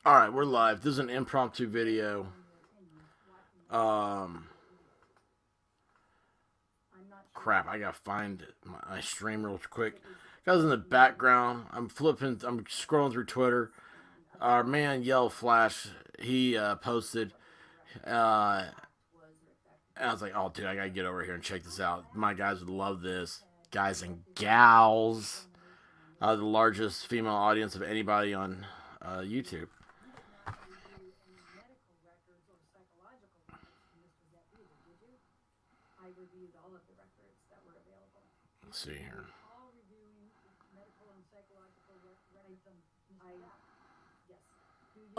All right, we're live. This is an impromptu video. Crap, I gotta find my stream real quick. Guys, in the background, I'm scrolling through Twitter. Our man Yellow Flash, he posted, and I was like, oh, dude, I gotta get over here and check this out. My guys would love this. Guys and gals, the largest female audience of anybody on YouTube. Let's see here.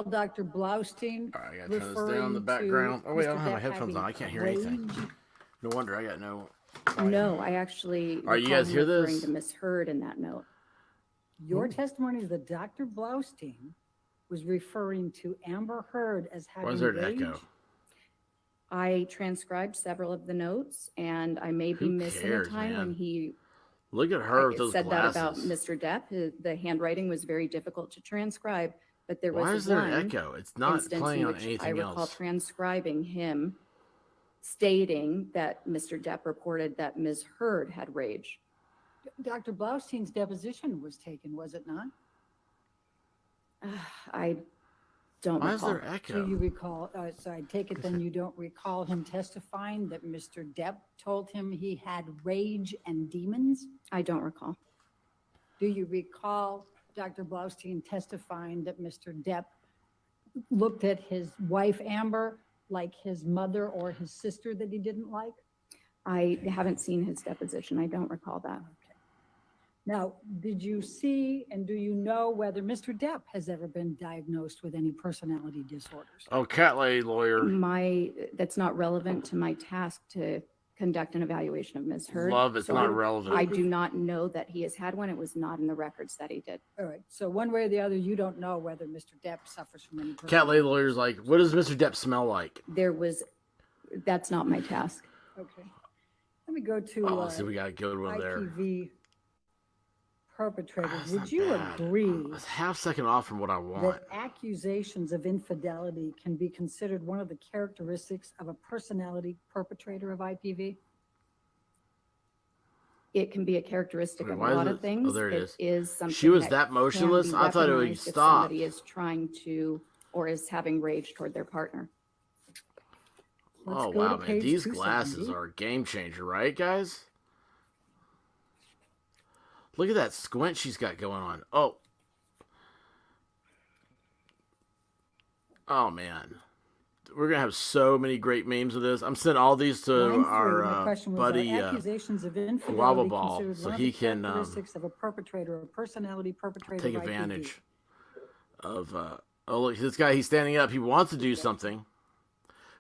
Dr. Blaustein. All right, I gotta turn this down in the background. Oh wait, I don't have my headphones on. I can't hear anything. No wonder I got no. No, I actually. All right, you guys hear this? To misheard in that note. Your testimony that Dr. Blaustein was referring to Amber Heard as having. Why is there an rage? echo? I transcribed several of the notes, and I may be missing a time when he Look at her with those said glasses. that about Mr. Depp. The handwriting was very difficult to transcribe, but there was Why is there one an echo? It's not instance playing in on which anything I recall else. transcribing him stating that Mr. Depp reported that Ms. Heard had rage. Dr. Blaustein's deposition was taken, was it not? I don't Why is recall. there echo? Do you recall? So I take it then you don't recall him testifying that Mr. Depp told him he had rage and demons? I don't recall. Do you recall Dr. Blaustein testifying that Mr. Depp looked at his wife Amber like his mother or his sister that he didn't like? I haven't seen his deposition. I don't recall that. Now, did you see and do you know whether Mr. Depp has ever been diagnosed with any personality disorders? Oh, cat lady lawyer. That's not relevant to my task to conduct an evaluation of Ms. Heard. Love, it's So not relevant. I do not know that he has had one. It was not in the records that he did. All right. So one way or the other, you don't know whether Mr. Depp suffers from any Cat lady lawyer's like, what does Mr. Depp smell like? That's not my task. Okay. Let me go to Oh, see, we got a good one there. IPV perpetrators. That's Would not you bad. agree It's half second off from what I want. that accusations of infidelity can be considered one of the characteristics of a personality perpetrator of IPV? It can be a characteristic Wait, of why a is lot it- of things. oh, there it is. Is something She was that that can motionless? be I thought it would recognized if stop. somebody is trying to or is having rage toward their partner. Let's Oh, go wow, to man. page These 270. glasses are a game changer, right, guys? Look at that squint she's got going on. Oh. Oh, man. We're going to have so many great memes of this. I'm sending all these to Line 3, my our question was, buddy are accusations of infidelity Guava Ball, considered so one of he the can characteristics of a perpetrator, a personality perpetrator take of IPV? advantage of... oh, look, this guy, he's standing up. He wants to do something.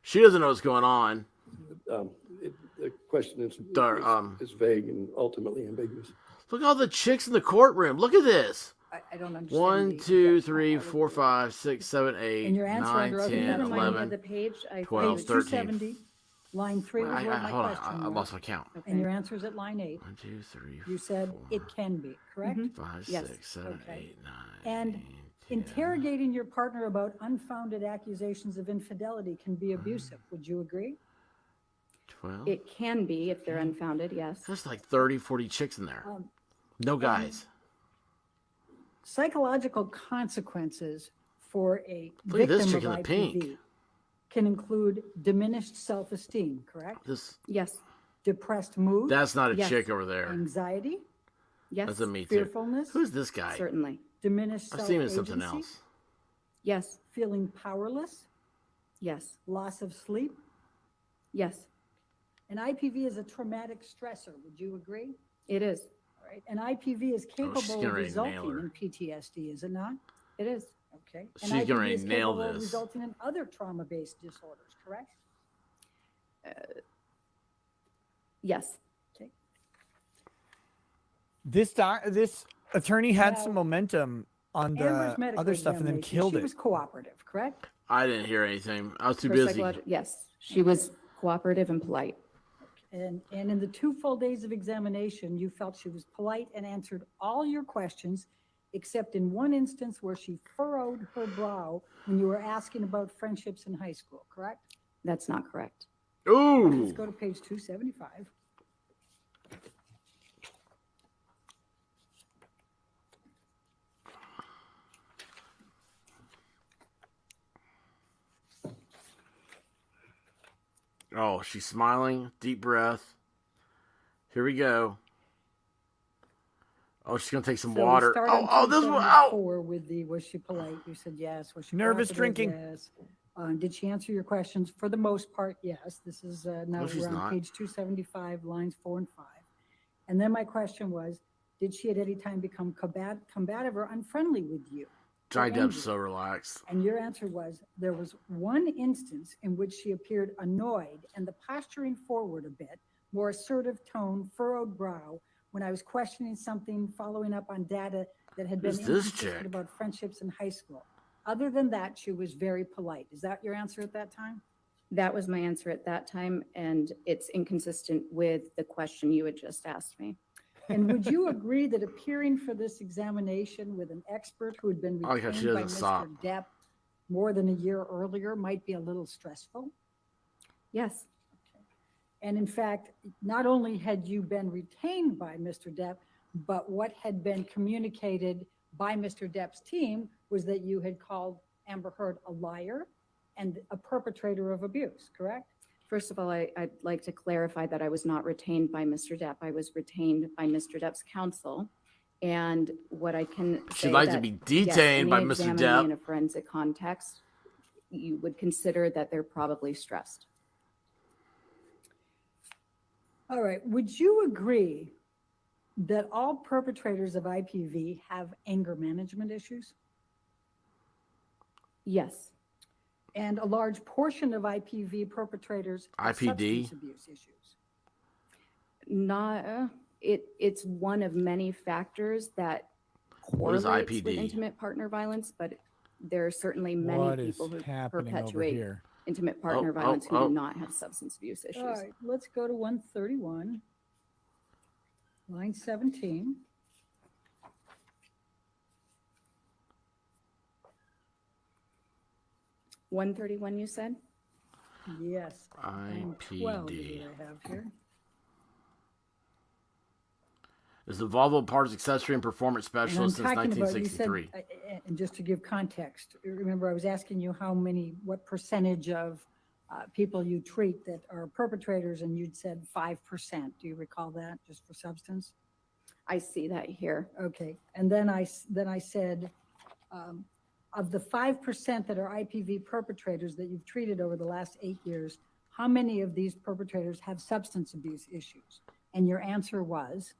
She doesn't know what's going on. The question is vague and ultimately ambiguous. Look at all the chicks in the courtroom. Look at this. I don't understand. 1, 2, 3, 4, 5, 6, 7, 8, And your answer 9, under oath, 10, you have to Remind me of 11. the page. 12, Page 13. 270, line 3 was what my Hold on. question I was. lost my count. And your answer is at line 8. 1, 2, 3, You said 4, it can be, correct? 5, Yes. 6, 7, Okay. 8, 9. And 10. interrogating your partner about unfounded accusations of infidelity can be abusive. Would you agree? 12. It can be if they're unfounded, yes. There's like 30, 40 chicks in there. No guys. Psychological consequences for a Look at this victim chick of in the IPV pink. can include diminished self-esteem, correct? This Yes. Depressed mood, That's not a Yes. chick over there. anxiety, Yes. That's a me too. fearfulness, Who's this guy? Certainly. diminished I've seen him in self-agency, something else. Yes. feeling powerless, Yes. loss of sleep. Yes. An IPV is a traumatic stressor. Would you agree? It is. All right. An IPV is capable getting of ready to nail resulting her. in PTSD, is it not? It is. Okay. She's An getting IPV ready is to nail capable of this. resulting in other trauma-based disorders, correct? Yes. Okay. This attorney had Now, some momentum on Amber's the medical other stuff and then examination, killed she it. was cooperative, correct? I didn't hear anything. I was too For busy. yes. She was cooperative and polite. And in the 2 full days of examination, you felt she was polite and answered all your questions except in one instance where she furrowed her brow when you were asking about friendships in high school, correct? That's not correct. Let's Ooh. go to page 275. Oh, she's smiling. Deep breath. Here we go. Oh, she's gonna take some So we water. start Oh, on this one. Oh, 274 with the, was she polite? You said yes. Was she Nervous cooperative? drinking. Yes. Did she answer your questions? For the most part, yes. This is, now No, she's we're on not. page 275, lines 4 and 5. And then my question was, did she at any time become combative or unfriendly with you? Johnny angry? Depp's so relaxed. And your answer was, there was one instance in which she appeared annoyed and the posturing forward a bit, more assertive tone, furrowed brow, when I was questioning something, following up on data that had been Who's this inconsistent chick? about friendships in high school. Other than that, she was very polite. Is that your answer at that time? That was my answer at that time, and it's inconsistent with the question you had just asked me. And would you agree that appearing for this examination with an expert who had been I like how she retained by doesn't stop. Mr. Depp more than a year earlier might be a little stressful? Yes, And in fact, not only had you been retained by Mr. Depp, but what had been communicated by Mr. Depp's team was that you had called Amber Heard a liar and a perpetrator of abuse, correct? first of all, I'd like to clarify that I was not retained by Mr. Depp. I was retained by Mr. Depp's counsel. And what I can say She'd like to that, be yes, detained by any Mr. examinee Depp. in a forensic context, you would consider that they're probably stressed. All right, would you agree that all perpetrators of IPV have anger management issues? Yes, And a large portion of IPV perpetrators have IPD? substance abuse issues. not, it's one of many factors that What is correlates with IPD? intimate partner violence, but there are certainly many What is people who happening over perpetuate here? intimate partner oh, violence who oh. do not have substance abuse issues. All right, let's go to 131, line 17. $131, you said? Yes. line 12 is IPD. what I have here. Is the Volvo Parts Accessory and Performance And I'm Specialist since talking about, you said, 1963. and just to give context, remember I was asking you what percentage of people you treat that are perpetrators, and you'd said 5%. Do you recall that, just for substance? I see that here. Okay, and then I said, of the 5% that are IPV perpetrators that you've treated over the last 8 years, how many of these perpetrators have substance abuse issues? And your answer was,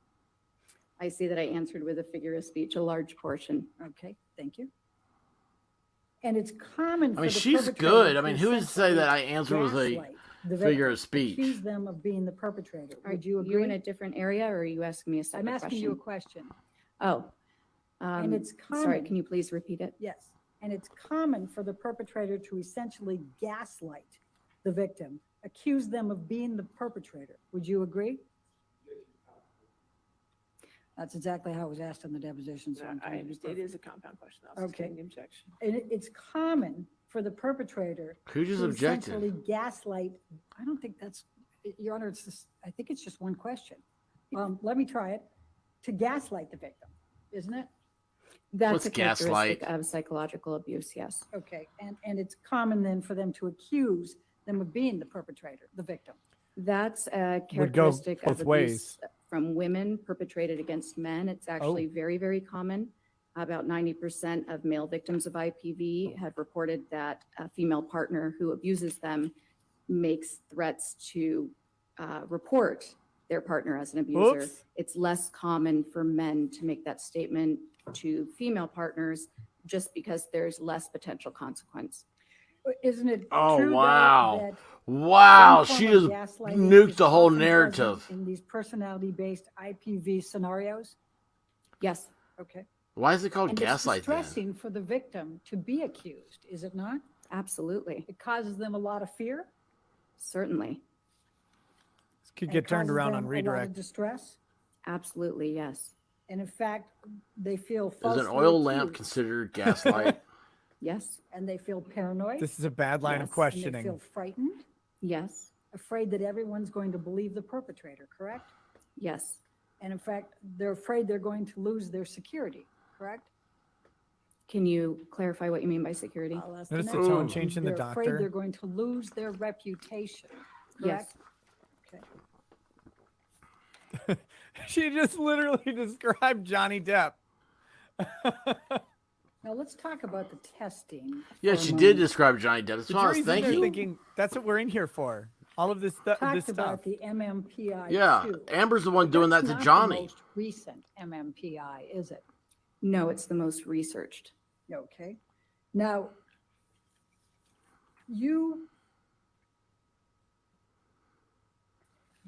I see that I answered with a figure of speech, a large portion. okay, thank you. And it's common for I mean, the she's perpetrator good. I to mean, who would say that I answered with a gaslight the figure victim, of speech? accuse them of being the perpetrator. Are Would you you in agree? a different area, or are you asking me a separate I'm question? asking you a question. Oh. And it's Sorry, common. can you please repeat it? Yes, and it's common for the perpetrator to essentially gaslight the victim, accuse them of being the perpetrator. Would you agree? That's exactly how it was asked in the deposition. So I'm I trying to be understand it perfect. is a compound question. I'll Okay. sustain the objection. And it's common for the perpetrator Who just to objected? essentially gaslight. I don't think that's, Your Honor, it's just, I think it's just one question. Let me try it. To gaslight the victim, isn't it? That's What's a characteristic gaslight? of psychological abuse, yes. Okay, and it's common then for them to accuse them of being the perpetrator, the victim. That's a Would go characteristic of both abuse ways. from women perpetrated against men. It's actually very, very common. About 90% of male victims of IPV have reported that a female partner who abuses them makes threats to report their partner as an abuser. Oops. It's less common for men to make that statement to female partners just because there's less potential consequence. Isn't it Oh, true that- wow. that Wow, some she form of just gaslighting nuked is the whole often present narrative. in these personality-based IPV scenarios? Yes, Okay. Why is it called And it's gaslight then? distressing for the victim to be accused, is it not? absolutely, It causes them a lot of fear. certainly, This could and get turned causes around them on a lot of redirect. distress. absolutely, yes. And in fact, they feel Is falsely an oil lamp accused, considered gaslight? Yes, and they feel paranoid. This is a bad line of Yes, and they And they questioning. feel frightened, yes, afraid that everyone's going to believe the perpetrator, correct? yes. And in fact, they're afraid they're going to lose their security, correct? Can you clarify what you mean by security? I'll ask the Notice the next tone one. change in the They're afraid doctor? they're going to lose their reputation, Yes. correct? Okay. She just literally described Johnny Depp. Now let's talk about the testing. Yeah, for a she did moment. describe Johnny Depp. That's The what I was jury's in there thinking. thinking that's what we're in here for. All of this, this Talked stuff. about the MMPI. Yeah, too. Amber's the one doing that That's to not the Johnny. most recent MMPI, is it? No, it's the most researched. Okay. Now, you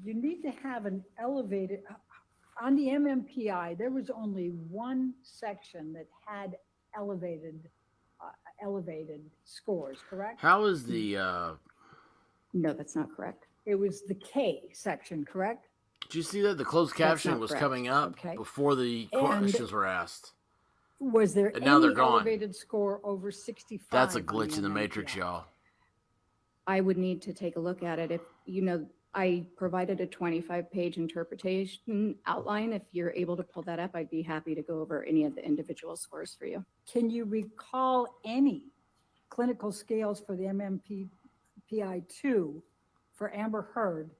need to have an elevated, on the MMPI, there was only one section that had elevated scores, correct? How is the? No, that's not correct. It was the K section, correct? Did you see that the closed That's captioning not was correct. coming up Okay. before the And- questions were asked? Was there And now they're any gone. elevated score over 65? That's a on glitch in the matrix, MMPI? y'all. I would need to take a look at it. If, I provided a 25-page interpretation outline. If you're able to pull that up, I'd be happy to go over any of the individual scores for you. Can you recall any clinical scales for the MMPI-2 for Amber Heard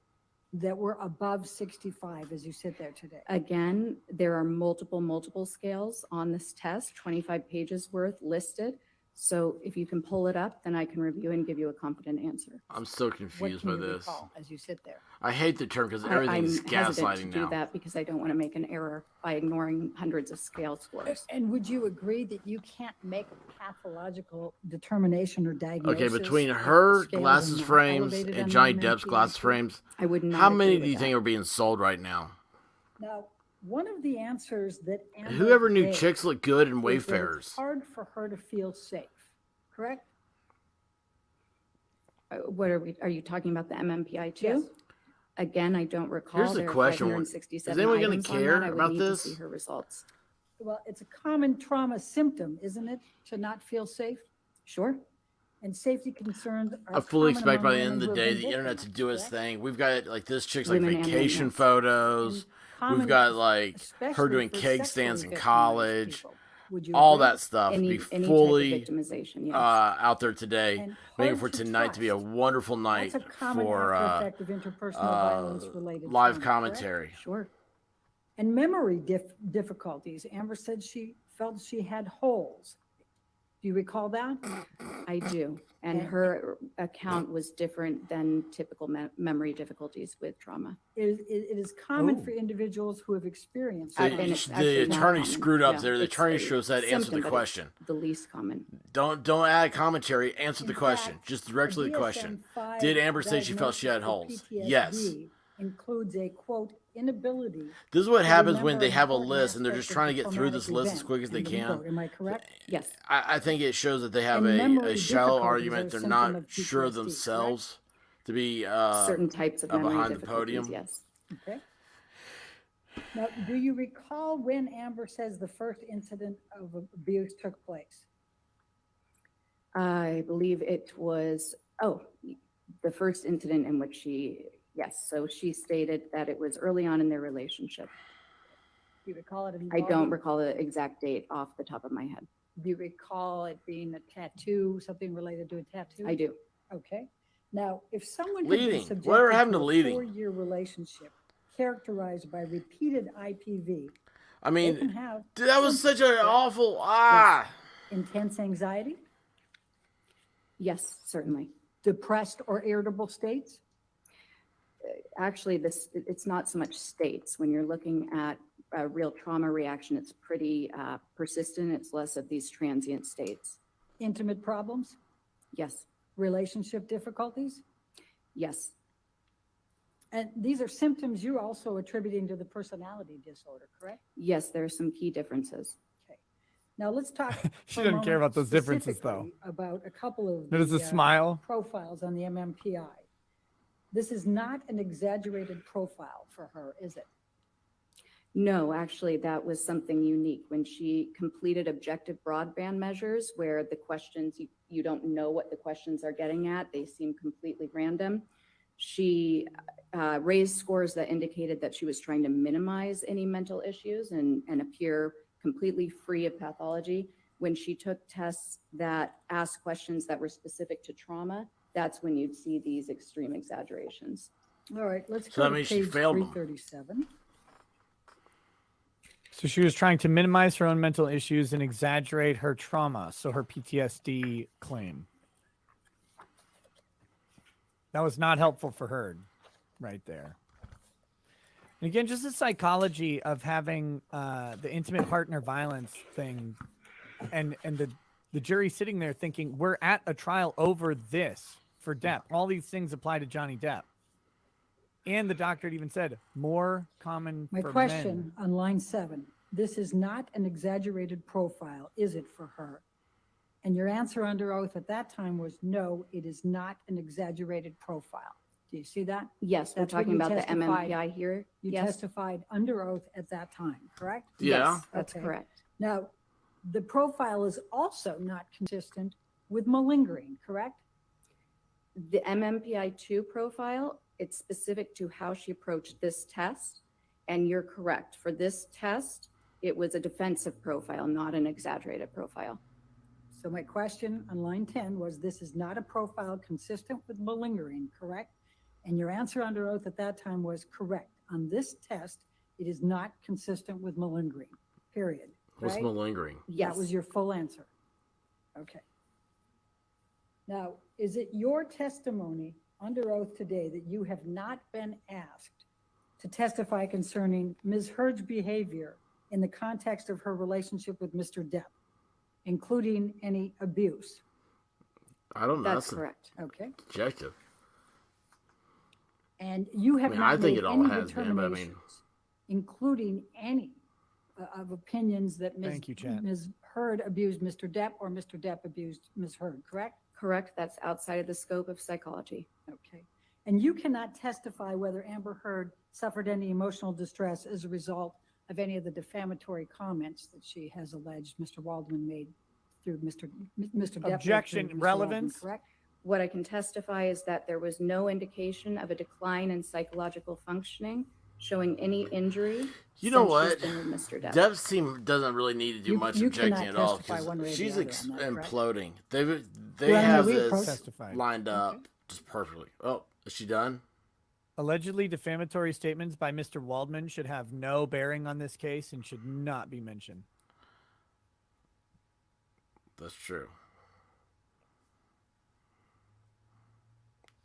that were above 65 as you sit there today? Again, there are multiple scales on this test, 25 pages worth listed. So if you can pull it up, then I can review and give you a confident answer. I'm so What confused can by you this. recall as you sit there? I hate the term because I'm everything's hesitant to gaslighting do now. that because I don't want to make an error by ignoring hundreds of scale scores. And would you agree that you can't make a pathological determination or diagnosis? Okay, between if the her scales are glasses not frames elevated and on Johnny the Depp's glasses MMPI-2? frames, I would not. how many agree do you with think that. are being sold right now? Now, one of the answers that Amber Whoever knew gave chicks look good in is that it's Wayfarers? hard for her to feel safe, correct? What are you talking about the MMPI too? Yes. Again, I don't recall. Here's the There are question. 567 Is anyone gonna items on care that. I would about need this? To see her results. Well, it's a common trauma symptom, isn't it, to not feel safe? Sure. And safety concerns are I fully common expect by the among end of the women who day have the been internet to victims, do its correct? thing. We've got like this chick's like Women and vacation men, yes. photos. And We've common, got like her especially doing for keg sexually stands in victimized college. people. Would you All agree? that stuff Any be type fully of victimization. Yes. out there today, And making hard for to tonight to be a trust. wonderful night That's a common for after effect of interpersonal violence related live trauma, correct? commentary. Sure. And memory difficulties. Amber said she felt she had holes. Do you recall that? I do. And And- her account was different than typical memory difficulties with trauma. It is common Oh. for individuals who have experienced The, And trauma. it's the actually not attorney common. screwed up Yeah, there. The it's attorney a should have said, answer symptom, the but it's question. The least common. Don't add commentary. Answer the In question. fact, Just directly a the question. DSM-5 Did Amber say she felt she had diagnosis holes? for Yes. PTSD includes a quote inability. This is what to happens when remember they have a important list and they're aspects just of trying to the get through this traumatic list as event. quick as they End of can. quote. Am I correct? Yes. I think it shows that they have And a memory shallow difficulties are argument. a They're symptom not of sure of PTSD, themselves to be Certain types of memory behind the difficulties. podium. Yes. Okay. Now, do you recall when Amber says the first incident of abuse took place? I believe it was, the first incident in which yes. So she stated that it was early on in their relationship. Do you recall it I involving? don't recall the exact date off the top of my head. Do you recall it being a tattoo, something related to a tattoo? I do. Okay. Now, if someone had Leading. been subjected Whatever happened to to a leading? 4-year relationship characterized by repeated IPV, I they can mean, have dude, that was such an symptoms, awful intense anxiety, Yes, certainly. depressed or irritable states. Actually, it's not so much states. When you're looking at a real trauma reaction, it's pretty persistent. It's less of these transient states. Intimate problems, Yes, relationship difficulties. yes, And these are symptoms you're also attributing to the personality disorder, correct? yes, there are some key differences. Okay. Now let's talk. She for a doesn't care moment about those differences, though. specifically About a couple of Notice the smile. profiles on the MMPI. This is not an exaggerated profile for her, is it? No, actually, that was something unique. When she completed objective broadband measures where the questions, you don't know what the questions are getting at, they seem completely random. She raised scores that indicated that she was trying to minimize any mental issues and appear completely free of pathology. When she took tests that asked questions that were specific to trauma, that's when you'd see these extreme exaggerations. All right, let's So go that to means she page failed them. 337. So she was trying to minimize her own mental issues and exaggerate her trauma, so her PTSD claim. That was not helpful for her right there. And again, just the psychology of having the intimate partner violence thing and the jury sitting there thinking, we're at a trial over this for Depp. All these things apply to Johnny Depp. And the doctor had even said, more common My for question men. on line 7, this is not an exaggerated profile, is it for her? And your answer under oath at that time was, no, it is not an exaggerated profile. Do you see that? Yes, we're That's what talking you about the testified- MMPI here. You Yes, testified under oath at that time, correct? Yeah. yes, that's Okay. correct. Now, the profile is also not consistent with malingering, correct? The MMPI-2 profile, it's specific to how she approached this test. And you're correct. For this test, it was a defensive profile, not an exaggerated profile. So my question on line 10 was, this is not a profile consistent with malingering, correct? And your answer under oath at that time was correct. On this test, it is not consistent with malingering, period. What's Right? malingering? Yes. That was your full answer. Okay. Now, is it your testimony under oath today that you have not been asked to testify concerning Ms. Heard's behavior in the context of her relationship with Mr. Depp, including any abuse? I don't know. That's correct. Okay. Subjective. And you have I mean, not I think made it all any has been, but I mean- determinations, including any of opinions that Thank you, Chat. Ms. Heard abused Mr. Depp or Mr. Depp abused Ms. Heard, correct? Correct. That's outside of the scope of psychology. Okay. And you cannot testify whether Amber Heard suffered any emotional distress as a result of any of the defamatory comments that she has alleged Mr. Waldman made through Mr. Depp. made through Objection, Mr. Waldman, relevance? correct? What I can testify is that there was no indication of a decline in psychological functioning showing any injury. You know since what? she's been with Mr. Depp. Depp's team doesn't really need to do You- much you objecting cannot at all testify one way or the she's other on that, correct? imploding. They Well, have we this approach- Testified. lined up just perfectly. Oh, is she done? Allegedly defamatory statements by Mr. Waldman should have no bearing on this case and should not be mentioned. That's true.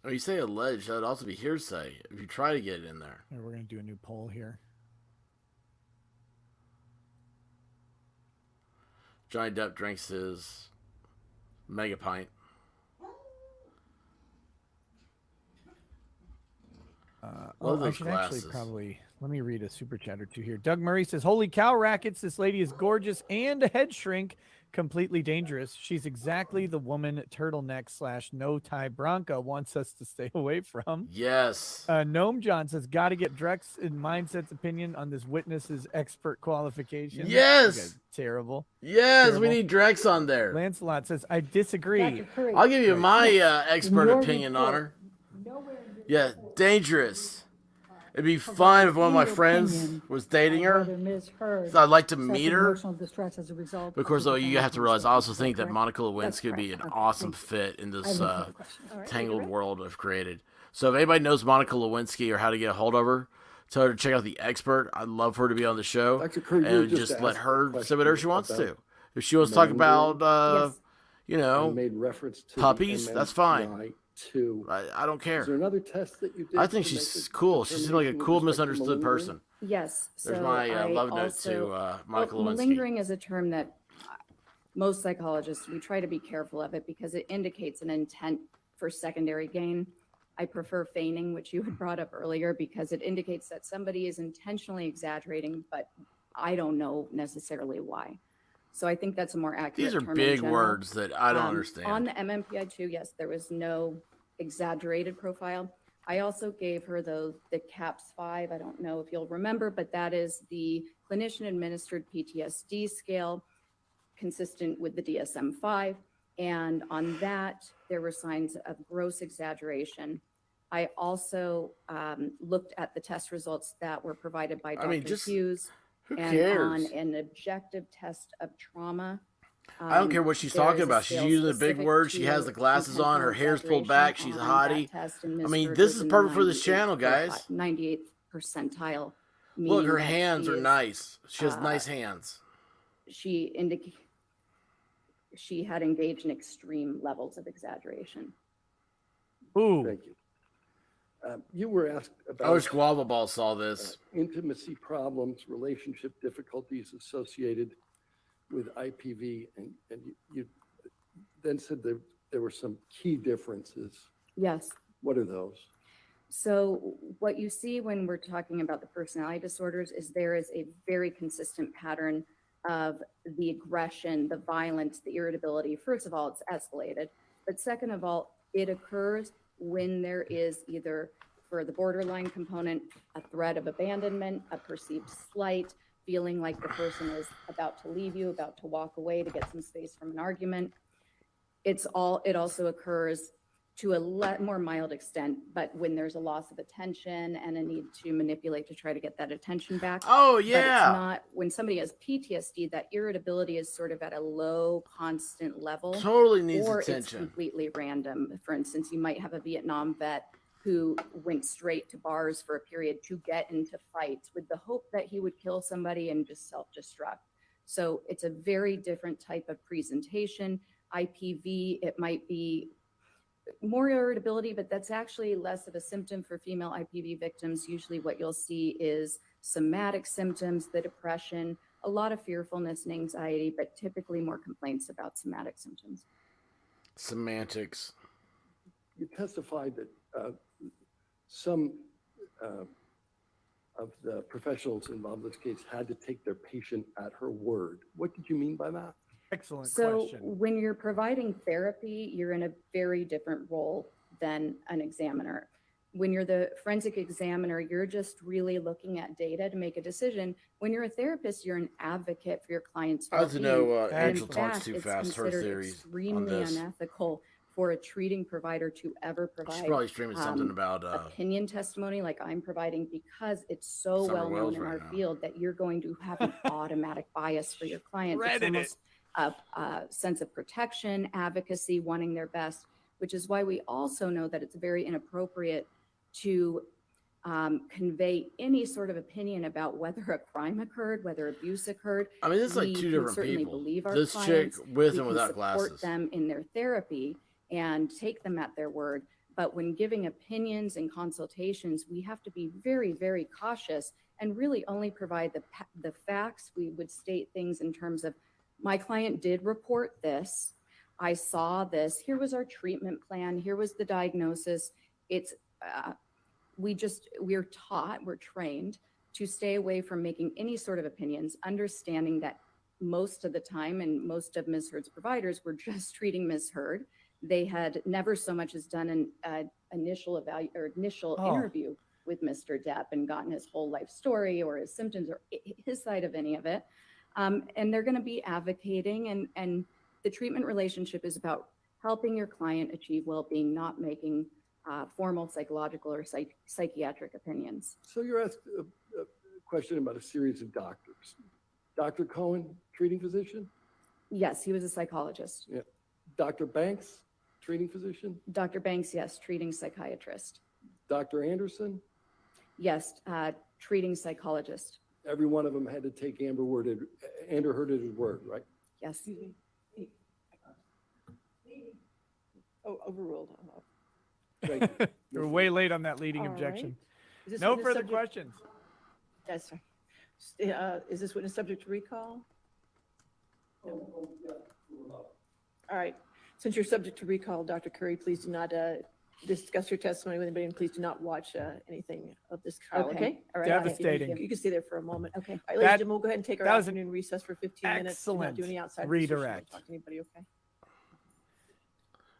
Oh, you say alleged, that would also be hearsay if you try to get it in there. Here, we're going to do a new poll here. Johnny Depp drinks his mega pint. Love I those should glasses. actually probably, let me read a super chat or two here. Doug Murray says, holy cow, Rackets, this lady is gorgeous and a head shrink, completely dangerous. She's exactly the woman turtleneck / no tie Bronca wants us to stay away from. Yes. Gnome John says, got to get Drex and Mindset's opinion on this witness's expert qualification. Yes! You guys terrible. Yes, Terrible. we need Drex on there. Lancelot says, I disagree. Dr. Curry, I'll give you my expert your opinion on report, her. nowhere in your Yeah, report dangerous. It'd be fine if one of my your friends opinion was dating on her. whether Ms. Heard So I'd like to suffered meet her. emotional distress as a result. Of course, though, you have to realize, I also think that correct? Monica Lewinsky would be an correct. awesome Thank fit in I this have no further questions. All right. tangled world I've created. So if anybody knows Monica Lewinsky or how to get a hold of her, tell her to check out The Expert. I'd love for her to be on the show. Dr. Kerr, you And just just let asked her a say whatever she question wants about to. If she wants to talk malingering. about, Yes. you You know, made reference to the puppies, that's fine. MMPI too. I don't Is there care. another test that you did? I think to make she's a cool. She seems like a determination with cool, respect to misunderstood malingering? person. Yes. There's so my I love note also- to Monica Well, Lewinsky. malingering is a term that most psychologists, we try to be careful of it because it indicates an intent for secondary gain. I prefer feigning, which you had brought up earlier, because it indicates that somebody is intentionally exaggerating, but I don't know necessarily why. So I think that's a more accurate These are term in big general. words that I don't On understand. the MMPI-2, yes, there was no exaggerated profile. I also gave her the CAPS 5. I don't know if you'll remember, but that is the clinician administered PTSD scale consistent with the DSM-5. And on that, there were signs of gross exaggeration. I also looked at the test results that were provided by Dr. I mean, just Hughes. who And cares? on an objective test of trauma. I don't care what she's there talking is a about. She's scale using the big specific words. She has to the glasses on. Her intentional hair's pulled back. exaggeration She's a on hottie. that test, and I Ms. mean, Hurd this was is in the perfect for this 98th channel, guys. 98th percentile. Look, meaning her that hands she are is- nice. She has uh, nice hands. She had engaged in extreme levels of exaggeration. Ooh. Thank you. You were asked I wish about Guava Ball saw this. intimacy problems, relationship difficulties associated with IPV, and you then said there were some key differences. Yes. What are those? So what you see when we're talking about the personality disorders is there is a very consistent pattern of the aggression, the violence, the irritability. First of all, it's escalated. But second of all, it occurs when there is either, for the borderline component, a threat of abandonment, a perceived slight, feeling like the person is about to leave you, about to walk away to get some space from an argument. It also occurs to a more mild extent, but when there's a loss of attention and a need to manipulate to try to get that attention back. Oh, But it's yeah. not, when somebody has PTSD, that irritability is sort of at a low, constant level. Totally needs Or it's attention. completely random. For instance, you might have a Vietnam vet who went straight to bars for a period to get into fights with the hope that he would kill somebody and just self-destruct. So it's a very different type of presentation. IPV, it might be more irritability, but that's actually less of a symptom for female IPV victims. Usually what you'll see is somatic symptoms, the depression, a lot of fearfulness and anxiety, but typically more complaints about somatic symptoms. Semantics. You testified that some of the professionals involved in this case had to take their patient at her word. What did you mean by that? Excellent So question. when you're providing therapy, you're in a very different role than an examiner. When you're the forensic examiner, you're just really looking at data to make a decision. When you're a therapist, you're an advocate for your client's I like to well-being. know And Angela in talks fact, too it's fast. Her considered theories on extremely this. unethical for a treating provider to ever She's provide probably streaming something about opinion testimony like I'm providing, because it's so Summer well known Wells in right our now. field that you're going to have an automatic bias for your client. It's Shredded it. almost a sense of protection, advocacy, wanting their best, which is why we also know that it's very inappropriate to convey any sort of opinion about whether a crime occurred, whether abuse occurred. I mean, this is like We two can different certainly people. believe our This chick clients. with We and can without support glasses. them in their therapy and take them at their word. But when giving opinions and consultations, we have to be very, very cautious and really only provide the facts. We would state things in terms of, my client did report this. I saw this. Here was our treatment plan. Here was the diagnosis. It's, we're taught, we're trained to stay away from making any sort of opinions, understanding that most of the time, and most of Ms. Hurd's providers were just treating Ms. Hurd. They had never so much as done an initial Oh. interview with Mr. Depp and gotten his whole life story or his symptoms or his side of any of it. And they're going to be advocating, and the treatment relationship is about helping your client achieve well-being, not making formal psychological or psychiatric opinions. So you're asked a question about a series of doctors. Dr. Cohen, treating physician? Yes, he was a psychologist. Dr. Banks, treating physician? Dr. Banks, yes, treating psychiatrist. Dr. Anderson? Yes, treating psychologist. Every one of them had to take Amber Heard at his word, right? Yes. Oh, overruled. Thank you. You're way late on that leading All objection. Is this No witness further subject- questions. Yes, sir. Is this witness subject to recall? No. All right. Since you're subject to recall, Dr. Curry, please do not discuss your testimony with anybody, and please do not watch anything of this trial, Okay. okay? All right. Devastating. You can stay there for a moment. Okay. All right, ladies That- and gentlemen, we'll go ahead and take our that was an afternoon recess for 15 minutes. Do not do any outside excellent research. Don't redirect. Talk to anybody, okay?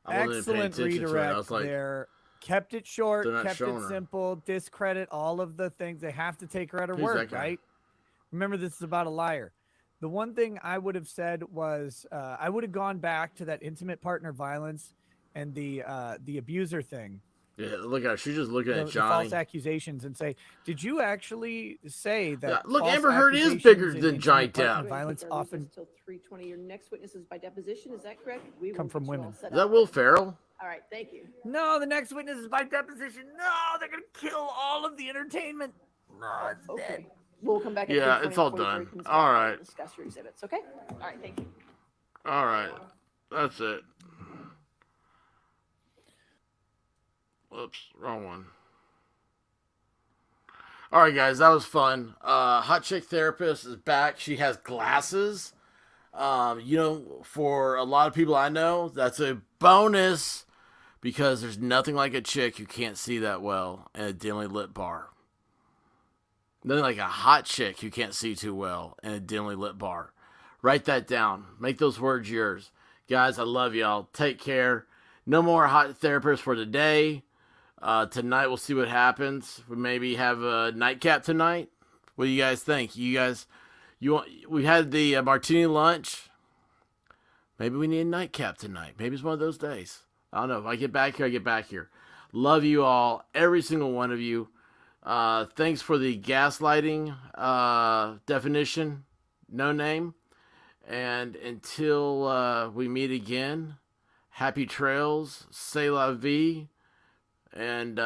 I wasn't even paying Excellent attention to it. I redirect was like, there. kept it short, They're not kept showing it her. simple, discredit all of the things. They have to take her at her Who's that word, guy? right? Remember, this is about a liar. The one thing I would have said was I would have gone back to that intimate partner violence and the abuser thing, Yeah, look at her. She's just looking at the Johnny. false accusations, and say, did you actually say that? Yeah, look, false Amber Heard is accusations bigger and than Johnny intimate partner Depp. Great, Violence take our often recess till 3:20. Your next witness is by deposition, is that correct? We come will from get you all women. set Is that up. Will Ferrell? All right, thank you. No, the next witness is by deposition. No, they're gonna kill all of the entertainment. No, it's dead. Okay, we'll come back at Yeah, 3:20 it's all before the done. jury comes All back right. and discuss your exhibits, okay? All right, thank you. All right. That's it. Whoops, wrong one. All right, guys, that was fun. Hot Chick Therapist is back. She has glasses. For a lot of people I know, that's a bonus because there's nothing like a chick who can't see that well in a dimly lit bar. Nothing like a hot chick who can't see too well in a dimly lit bar. Write that down. Make those words yours. Guys, I love y'all. Take care. No more hot therapists for today. Tonight we'll see what happens. We maybe have a nightcap tonight. What do you guys think? We had the martini lunch. Maybe we need a nightcap tonight. Maybe it's one of those days. I don't know. If I get back here, I get back here. Love you all, every single one of you. Thanks for the gaslighting definition. No name. And until we meet again, happy trails, c'est la vie, and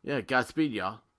yeah, Godspeed, y'all.